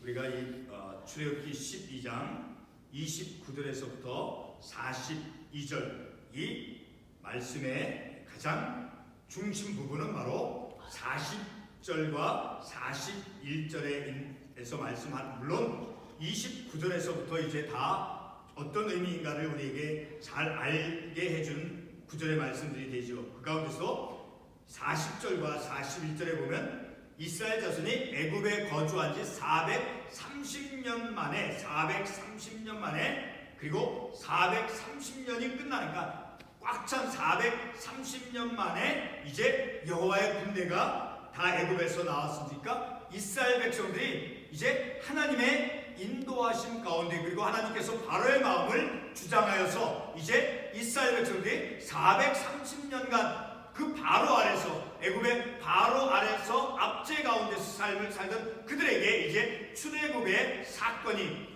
우리가 이 출애굽기 12장 29절에서부터 42절 이 말씀의 가장 중심 부분은 바로 40절과 41절에서 말씀한, 물론 29절에서부터 이제 다 어떤 의미인가를 우리에게 잘 알게 해준 구절의 말씀들이 되죠. 그 가운데서 40절과 41절에 보면 이스라엘 자손이 애굽에 거주한 지 430년 만에 그리고 430년이 끝나니까 꽉 찬 430년 만에 이제 여호와의 군대가 다 애굽에서 나왔으니까 이스라엘 백성들이 이제 하나님의 인도하심 가운데, 그리고 하나님께서 바로의 마음을 주장하여서 이제 이스라엘 백성들이 430년간 그 바로 아래서, 애굽의 바로 아래서 압제 가운데서 삶을 살던 그들에게 이제 출애굽의 사건이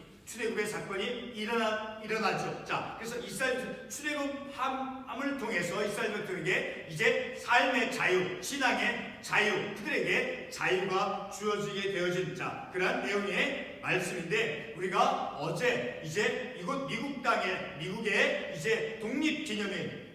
일어나죠. 자, 그래서 이스라엘 출애굽함을 통해서 이스라엘 백성에게 이제 삶의 자유, 신앙의 자유, 그들에게 자유가 주어지게 되어진 그러한 내용의 말씀인데, 우리가 어제 이제 이곳 미국 땅에, 미국의 이제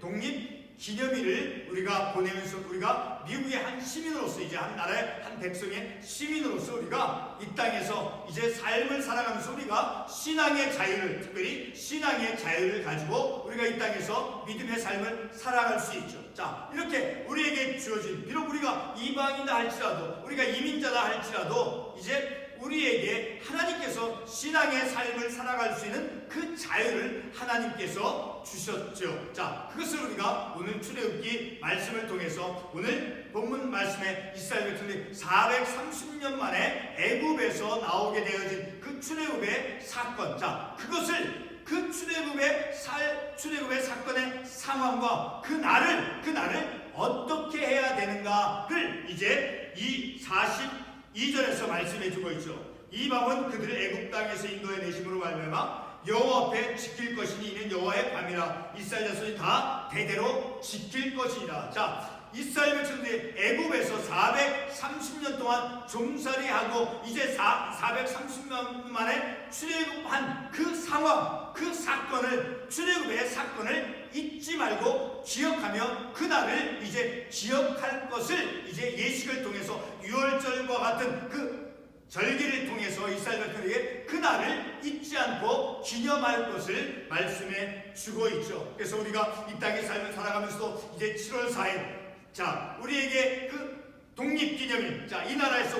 독립기념일을 우리가 보내면서 우리가 미국의 한 시민으로서, 이제 한 나라의 한 백성의 시민으로서 우리가 이 땅에서 이제 삶을 살아가면서 우리가 신앙의 자유를, 특별히 신앙의 자유를 가지고 우리가 이 땅에서 믿음의 삶을 살아갈 수 있죠. 자, 이렇게 우리에게 주어진, 비록 우리가 이방이다 할지라도, 우리가 이민자다 할지라도 이제 우리에게 하나님께서 신앙의 삶을 살아갈 수 있는 그 자유를 하나님께서 주셨죠. 자, 그것을 우리가 오늘 출애굽기 말씀을 통해서, 오늘 본문 말씀에 이스라엘 백성들이 430년 만에 애굽에서 나오게 되어진 그 출애굽의 사건, 자, 그것을 그 출애굽의 사건의 상황과 그 날을 어떻게 해야 되는가를 이제 이 42절에서 말씀해 주고 있죠. 이 밤은 그들을 애굽 땅에서 인도해 내심으로 말미암아 여호와 앞에 지킬 것이니 이는 여호와의 밤이라. 이스라엘 자손이 다 대대로 지킬 것이니라. 자, 이스라엘 백성들이 애굽에서 430년 동안 종살이하고 이제 430년 만에 출애굽한 그 상황, 그 사건을, 출애굽의 사건을 잊지 말고 기억하며 그날을 이제 기억할 것을, 이제 예식을 통해서 유월절과 같은 그 절기를 통해서 이스라엘 백성에게 그날을 잊지 않고 기념할 것을 말씀해 주고 있죠. 그래서 우리가 이 땅의 삶을 살아가면서도 이제 7월 4일, 자, 우리에게 그 독립기념일, 자, 이 나라에서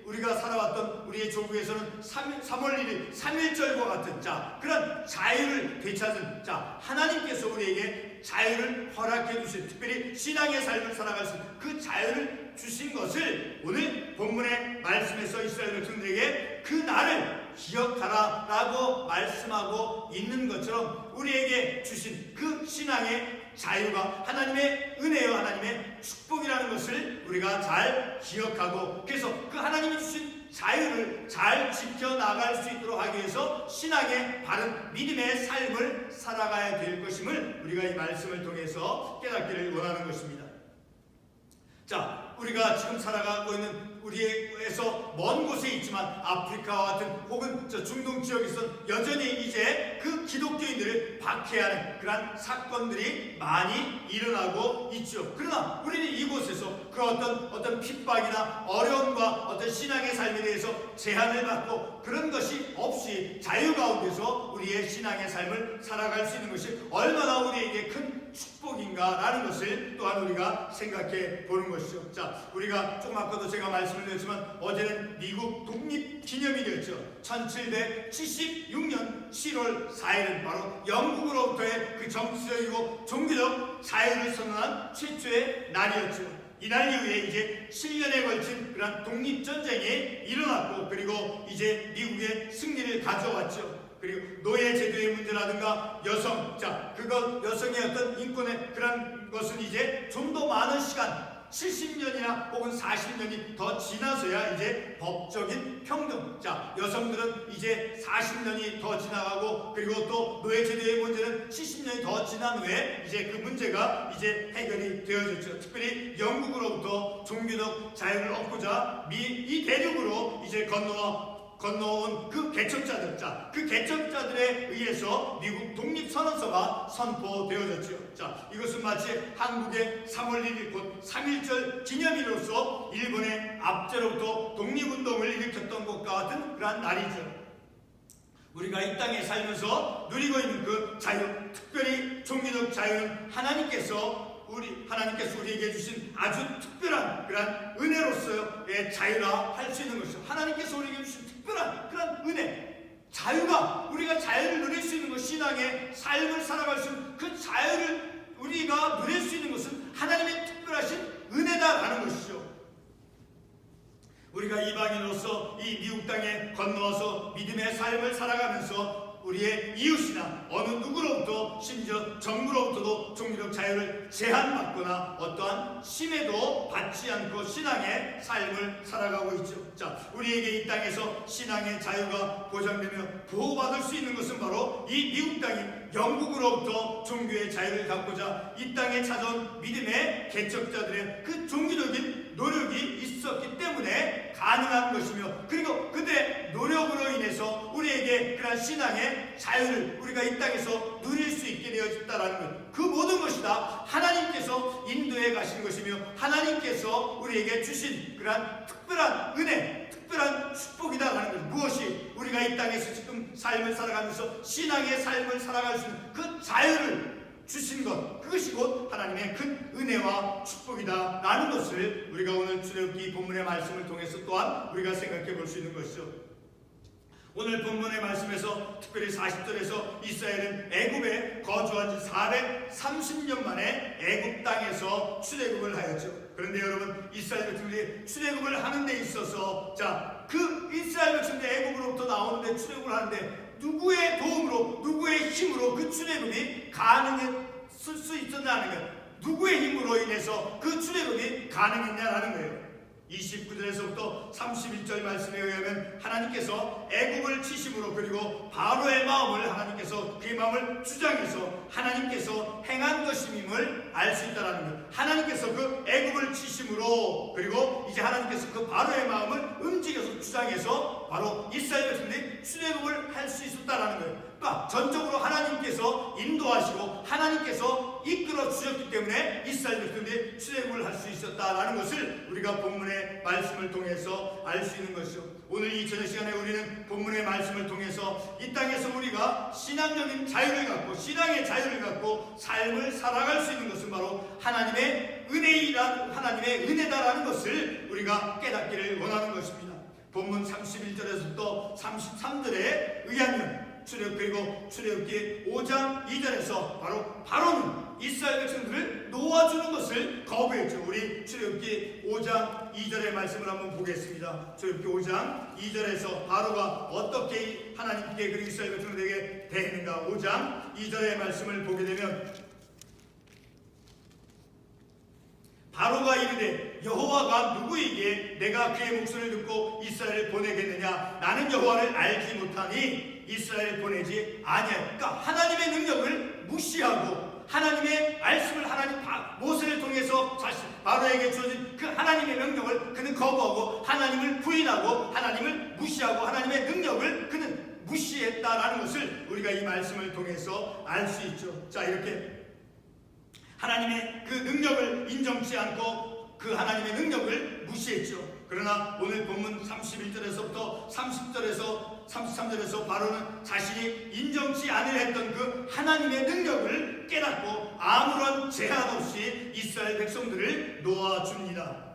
우리가 살아왔던 우리의 조국에서는 3월 1일 3.1절과 같은, 자, 그런 자유를 되찾은, 자, 하나님께서 우리에게 자유를 허락해 주신, 특별히 신앙의 삶을 살아갈 수 있는 그 자유를 주신 것을 오늘 본문의 말씀에서 이스라엘 백성들에게 그 날을 기억하라 라고 말씀하고 있는 것처럼, 우리에게 주신 그 신앙의 자유가 하나님의 은혜요, 하나님의 축복이라는 것을 우리가 잘 기억하고, 그래서 그 하나님이 주신 자유를 잘 지켜나갈 수 있도록 하기 위해서 신앙의 바른 믿음의 삶을 살아가야 될 것임을 우리가 이 말씀을 통해서 깨닫기를 원하는 것입니다. 자, 우리가 지금 살아가고 있는, 우리에서 먼 곳에 있지만 아프리카와 같은 혹은 저 중동 지역에서 여전히 이제 그 기독교인들을 박해하는 그러한 사건들이 많이 일어나고 있죠. 그러나 우리는 이곳에서 그 어떤 핍박이나 어려움과 어떤 신앙의 삶에 대해서 제한을 받고 그런 것이 없이 자유 가운데서 우리의 신앙의 삶을 살아갈 수 있는 것이 얼마나 우리에게 큰 축복인가라는 것을 또한 우리가 생각해 보는 것이죠. 자, 우리가 조금 아까도 제가 말씀을 드렸지만 어제는 미국 독립기념일이었죠. 1776년 7월 4일은 바로 영국으로부터의 그 정치적이고 종교적 자유를 선언한 최초의 날이었죠. 이날 이후에 이제 7년에 걸친 그런 독립전쟁이 일어났고, 그리고 이제 미국의 승리를 가져왔죠. 그리고 노예 제도의 문제라든가 여성, 자, 그것 여성의 어떤 인권의 그런 것은 이제 좀 더 많은 시간, 70년이나 혹은 40년이 더 지나서야 이제 법적인 평등, 자, 여성들은 이제 40년이 더 지나가고, 그리고 또 노예 제도의 문제는 70년이 더 지난 후에 이제 그 문제가 이제 해결이 되어졌죠. 특별히 영국으로부터 종교적 자유를 얻고자 이 대륙으로 이제 건너온 그 개척자들, 자, 그 개척자들에 의해서 미국 독립선언서가 선포되어졌죠. 자, 이것은 마치 한국의 3월 1일 곧 3.1절 기념일로서 일본의 압제로부터 독립운동을 일으켰던 것과 같은 그러한 날이죠. 우리가 이 땅에 살면서 누리고 있는 그 자유, 특별히 종교적 자유는 하나님께서 우리에게 주신 아주 특별한 그런 은혜로서의 자유라 할 수 있는 것이죠. 하나님께서 우리에게 주신 특별한 그런 은혜, 자유가, 우리가 자유를 누릴 수 있는 것, 신앙의 삶을 살아갈 수 있는 그 자유를 우리가 누릴 수 있는 것은 하나님의 특별하신 은혜다라는 것이죠. 우리가 이방인으로서 이 미국 땅에 건너와서 믿음의 삶을 살아가면서 우리의 이웃이나 어느 누구로부터, 심지어 정부로부터도 종교적 자유를 제한받거나 어떠한 심해도 받지 않고 신앙의 삶을 살아가고 있죠. 자, 우리에게 이 땅에서 신앙의 자유가 보장되며 보호받을 수 있는 것은 바로 이 미국 땅이 영국으로부터 종교의 자유를 갖고자 이 땅에 찾아온 믿음의 개척자들의 그 종교적인 노력이 있었기 때문에 가능한 것이며, 그리고 그들의 노력으로 인해서 우리에게 그런 신앙의 자유를 우리가 이 땅에서 누릴 수 있게 되어졌다라는 것, 그 모든 것이 다 하나님께서 인도해 가신 것이며 하나님께서 우리에게 주신 그러한 특별한 은혜, 특별한 축복이다라는 것. 무엇이 우리가 이 땅에서 지금 삶을 살아가면서 신앙의 삶을 살아갈 수 있는 그 자유를 주신 것, 그것이 곧 하나님의 큰 은혜와 축복이다라는 것을 우리가 오늘 출애굽기 본문의 말씀을 통해서 또한 우리가 생각해 볼 수 있는 것이죠. 오늘 본문의 말씀에서 특별히 40절에서 이스라엘은 애굽에 거주한 지 430년 만에 애굽 땅에서 출애굽을 하였죠. 그런데 여러분, 이스라엘 백성들이 출애굽을 하는 데 있어서, 자, 그 이스라엘 백성들이 애굽으로부터 나오는데 출애굽을 하는데 누구의 도움으로, 누구의 힘으로 그 출애굽이 가능했을 수 있었냐는 거예요. 누구의 힘으로 인해서 그 출애굽이 가능했냐라는 거예요. 29절에서부터 31절 말씀에 의하면 하나님께서 애굽을 치심으로, 그리고 바로의 마음을 하나님께서 그의 마음을 주장해서 하나님께서 행한 것임을 알 수 있다라는 것. 하나님께서 그 애굽을 치심으로, 그리고 이제 하나님께서 그 바로의 마음을 움직여서 주장해서 바로 이스라엘 백성들이 출애굽을 할 수 있었다라는 거예요. 그러니까 전적으로 하나님께서 인도하시고 하나님께서 이끌어 주셨기 때문에 이스라엘 백성들이 출애굽을 할 수 있었다라는 것을 우리가 본문의 말씀을 통해서 알 수 있는 것이죠. 오늘 이 저녁 시간에 우리는 본문의 말씀을 통해서 이 땅에서 우리가 신앙적인 자유를 갖고, 신앙의 자유를 갖고 삶을 살아갈 수 있는 것은 바로 하나님의 은혜다라는 것을 우리가 깨닫기를 원하는 것입니다. 본문 31절에서부터 33절에 의하면 그리고 출애굽기 5장 2절에서 바로는 이스라엘 백성들을 놓아주는 것을 거부했죠. 우리 출애굽기 5장 2절의 말씀을 한번 보겠습니다. 출애굽기 5장 2절에서 바로가 어떻게 하나님께 그리고 이스라엘 백성들에게 대했는가. 5장 2절의 말씀을 보게 되면, 바로가 이르되 여호와가 누구에게 내가 그의 목소리를 듣고 이스라엘을 보내겠느냐. 나는 여호와를 알지 못하니 이스라엘을 보내지 아니하니. 그러니까 하나님의 능력을 무시하고 하나님의 말씀을, 하나님 모세를 통해서 바로에게 주어진 그 하나님의 명령을 그는 거부하고 하나님을 부인하고 하나님을 무시하고 하나님의 능력을 그는 무시했다라는 것을 우리가 이 말씀을 통해서 알 수 있죠. 자, 이렇게 하나님의 그 능력을 인정치 않고 그 하나님의 능력을 무시했죠. 그러나 오늘 본문 31절에서부터 30절에서 33절에서 바로는 자신이 인정치 않으려 했던 그 하나님의 능력을 깨닫고 아무런 제한 없이 이스라엘 백성들을 놓아줍니다.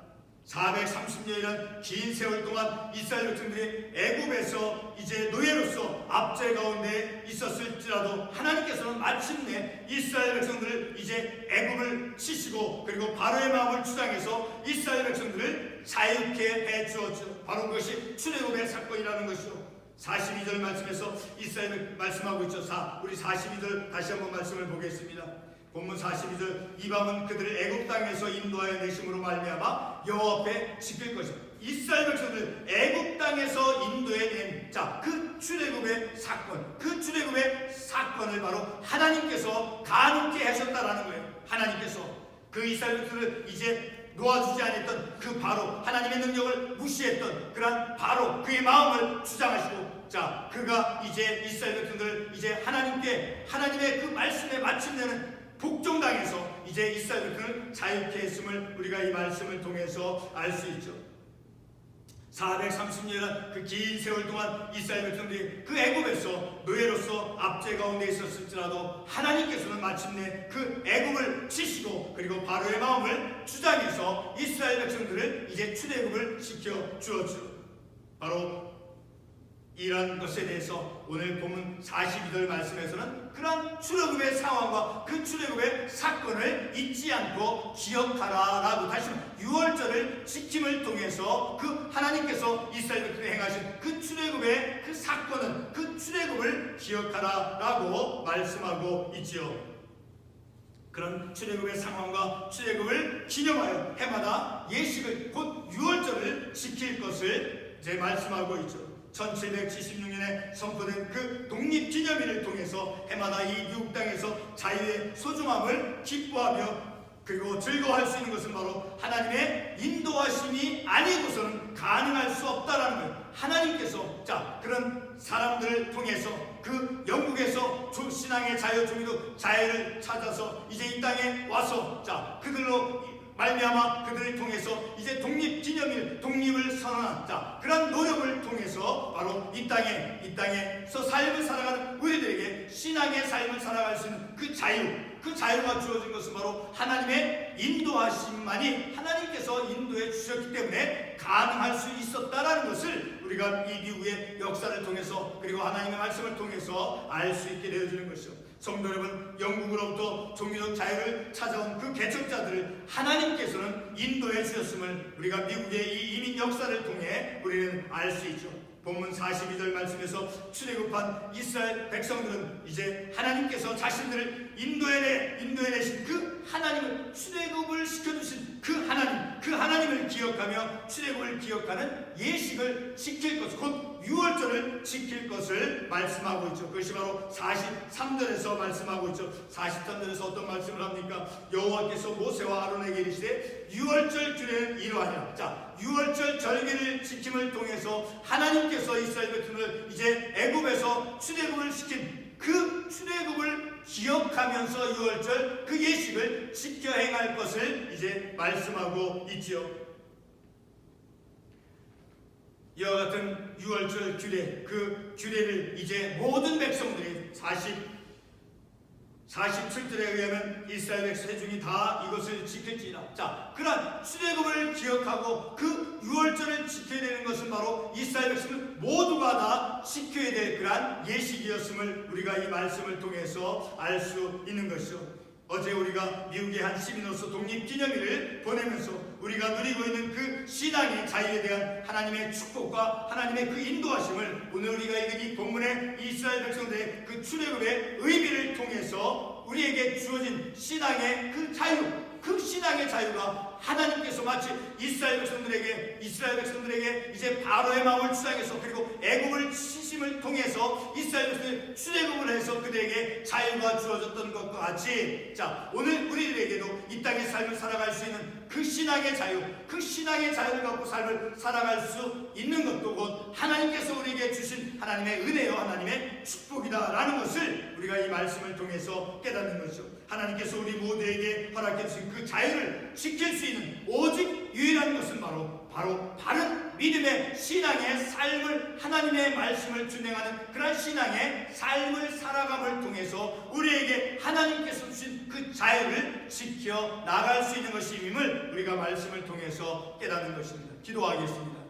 430년이란 긴 세월 동안 이스라엘 백성들이 애굽에서 이제 노예로서 압제 가운데 있었을지라도 하나님께서는 마침내 이스라엘 백성들을 이제 애굽을 치시고, 그리고 바로의 마음을 주장해서 이스라엘 백성들을 자유케 해 주었죠. 바로 그것이 출애굽의 사건이라는 것이죠. 42절 말씀에서 이스라엘 말씀하고 있죠. 우리 42절 다시 한번 말씀을 보겠습니다. 본문 42절, 이 밤은 그들을 애굽 땅에서 인도하여 내심으로 말미암아 여호와 앞에 지킬 것이다. 이스라엘 백성들 애굽 땅에서 인도해 낸, 자, 그 출애굽의 사건, 그 출애굽의 사건을 바로 하나님께서 가능케 하셨다라는 거예요. 하나님께서 그 이스라엘 백성들을 이제 놓아주지 않았던 그 바로, 하나님의 능력을 무시했던 그러한 바로 그의 마음을 주장하시고, 자, 그가 이제 이스라엘 백성들을 이제 하나님의 그 말씀에 마침내는 복종당해서 이제 이스라엘 백성을 자유케 했음을 우리가 이 말씀을 통해서 알 수 있죠. 430년이라는 그 긴 세월 동안 이스라엘 백성들이 그 애굽에서 노예로서 압제 가운데 있었을지라도 하나님께서는 마침내 그 애굽을 치시고 그리고 바로의 마음을 주장해서 이스라엘 백성들을 이제 출애굽을 시켜 주었죠. 바로 이러한 것에 대해서 오늘 본문 42절 말씀에서는 그러한 출애굽의 상황과 그 출애굽의 사건을 잊지 않고 기억하라 라고, 다시 말해 유월절을 지킴을 통해서 그 하나님께서 이스라엘 백성에 행하신 그 출애굽의 그 사건은, 그 출애굽을 기억하라 라고 말씀하고 있지요. 그런 출애굽의 상황과 출애굽을 기념하여 해마다 예식을, 곧 유월절을 지킬 것을 이제 말씀하고 있죠. 1776년에 선포된 그 독립기념일을 통해서 해마다 이 미국 땅에서 자유의 소중함을 기뻐하며 그리고 즐거워할 수 있는 것은 바로 하나님의 인도하심이 아니고서는 가능할 수 없다라는 거예요. 하나님께서 그런 사람들을 통해서 그 영국에서 신앙의 자유, 종교 자유를 찾아서 이제 이 땅에 와서 그들로 말미암아 그들을 통해서 이제 독립기념일, 독립을 선언한 그런 노력을 통해서 바로 이 땅에서 삶을 살아가는 우리들에게 신앙의 삶을 살아갈 수 있는 그 자유가 주어진 것은 바로 하나님의 인도하심만이, 하나님께서 인도해 주셨기 때문에 가능할 수 있었다라는 것을 우리가 이 미국의 역사를 통해서 그리고 하나님의 말씀을 통해서 알 수 있게 되어지는 것이죠. 성도 여러분, 영국으로부터 종교적 자유를 찾아온 그 개척자들을 하나님께서는 인도해 주셨음을 우리가 미국의 이 이민 역사를 통해 우리는 알 수 있죠. 본문 42절 말씀에서 출애굽한 이스라엘 백성들은 이제 하나님께서 자신들을 인도해내신 그 하나님을, 출애굽을 시켜주신 그 하나님을 기억하며 출애굽을 기억하는 예식을 지킬 것, 곧 유월절을 지킬 것을 말씀하고 있죠. 그것이 바로 43절에서 말씀하고 있죠. 43절에서 어떤 말씀을 합니까? 여호와께서 모세와 아론에게 이르시되 유월절 규례는 이러하니라. 유월절 절기를 지킴을 통해서 하나님께서 이스라엘 백성을 이제 애굽에서 출애굽을 시킨 그 출애굽을 기억하면서 유월절 그 예식을 지켜 행할 것을 이제 말씀하고 있지요. 이와 같은 유월절 규례, 그 규례를 이제 모든 백성들이 47절에 의하면 이스라엘 백성 중이 다 이것을 지킬지니라. 그러한 출애굽을 기억하고 그 유월절을 지켜야 되는 것은 바로 이스라엘 백성은 모두가 다 지켜야 될 그러한 예식이었음을 우리가 이 말씀을 통해서 알 수 있는 것이죠. 어제 우리가 미국의 한 시민으로서 독립기념일을 보내면서 우리가 누리고 있는 그 신앙의 자유에 대한 하나님의 축복과 하나님의 그 인도하심을 오늘 우리가 읽은 이 본문의 이스라엘 백성들의 그 출애굽의 의미를 통해서 우리에게 주어진 신앙의 그 자유, 그 신앙의 자유가 하나님께서 마치 이스라엘 백성들에게 이제 바로의 마음을 주장해서 그리고 애굽을 치심을 통해서 이스라엘 백성들이 출애굽을 해서 그들에게 자유가 주어졌던 것과 같이 오늘 우리들에게도 이 땅의 삶을 살아갈 수 있는 그 신앙의 자유, 그 신앙의 자유를 갖고 삶을 살아갈 수 있는 것도 곧 하나님께서 우리에게 주신 하나님의 은혜요, 하나님의 축복이다라는 것을 우리가 이 말씀을 통해서 깨닫는 것이죠. 하나님께서 우리 모두에게 허락해 주신 그 자유를 지킬 수 있는 오직 유일한 것은 바로 바른 믿음의 신앙의 삶을, 하나님의 말씀을 준행하는 그런 신앙의 삶을 살아감을 통해서 우리에게 하나님께서 주신 그 자유를 지켜 나갈 수 있는 것임을 우리가 말씀을 통해서 깨닫는 것입니다. 기도하겠습니다.